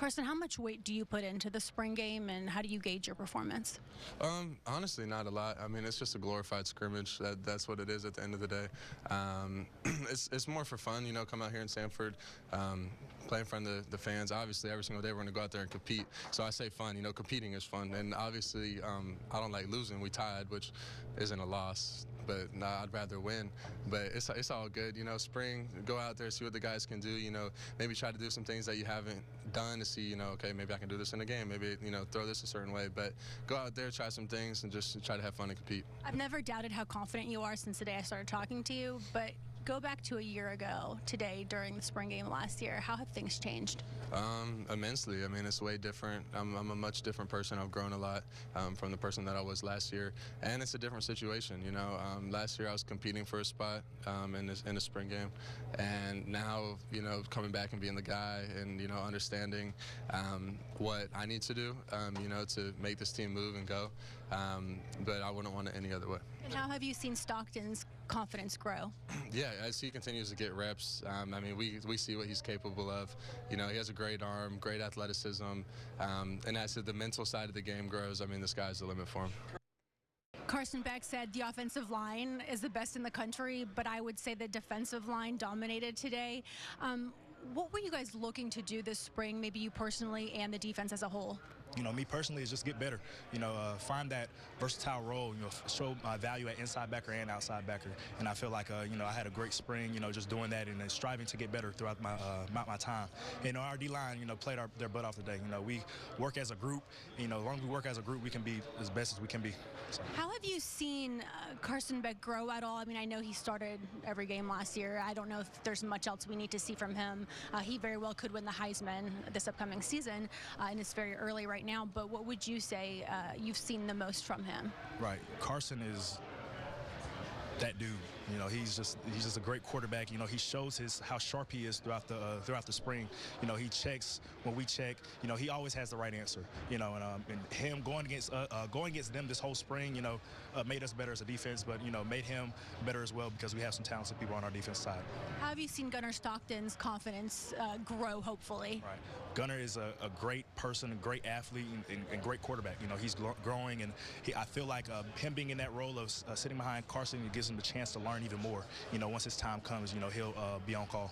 Carson, how much weight do you put into the spring game, and how do you gauge your performance? Honestly, not a lot. I mean, it's just a glorified scrimmage. That's what it is at the end of the day. It's more for fun, you know, come out here in Sanford, play in front of the fans. Obviously, every single day we're going to go out there and compete. So I say fun, you know, competing is fun. And obviously, I don't like losing. We tied, which isn't a loss. But nah, I'd rather win. But it's all good, you know. Spring, go out there, see what the guys can do. You know, maybe try to do some things that you haven't done to see, you know, okay, maybe I can do this in a game. Maybe, you know, throw this a certain way. But go out there, try some things, and just try to have fun and compete. I've never doubted how confident you are since the day I started talking to you, but go back to a year ago today during the spring game last year. How have things changed? Immensely. I mean, it's way different. I'm a much different person. I've grown a lot from the person that I was last year, and it's a different situation. You know, last year I was competing for a spot in the spring game, and now, you know, coming back and being the guy, and you know, understanding what I need to do, you know, to make this team move and go. But I wouldn't want it any other way. And how have you seen Stockton's confidence grow? Yeah, as he continues to get reps, I mean, we see what he's capable of. You know, he has a great arm, great athleticism, and as the mental side of the game grows, I mean, the sky's the limit for him. Carson Beck said the offensive line is the best in the country, but I would say the defensive line dominated today. What were you guys looking to do this spring, maybe you personally and the defense as a whole? You know, me personally is just get better. You know, find that versatile role. You know, show my value at inside backer and outside backer. And I feel like, you know, I had a great spring. You know, just doing that and then striving to get better throughout my time. You know, our D-line, you know, played their butt off today. You know, we work as a group. You know, as long as we work as a group, we can be as best as we can be. So. How have you seen Carson Beck grow at all? I mean, I know he started every game last year. I don't know if there's much else we need to see from him. He very well could win the Heisman this upcoming season, and it's very early right now, but what would you say you've seen the most from him? Right. Carson is that dude. You know, he's just a great quarterback. You know, he shows how sharp he is throughout the spring. You know, he checks when we check. You know, he always has the right answer. You know, and him going against them this whole spring, you know, made us better as a defense, but you know, made him better as well because we have some talented people on our defense side. How have you seen Gunnar Stockton's confidence grow? Hopefully. Right. Gunnar is a great person, a great athlete, and great quarterback. You know, he's growing, and I feel like him being in that role of sitting behind Carson, it gives him the chance to learn even more. You know, once his time comes, you know, he'll be on call.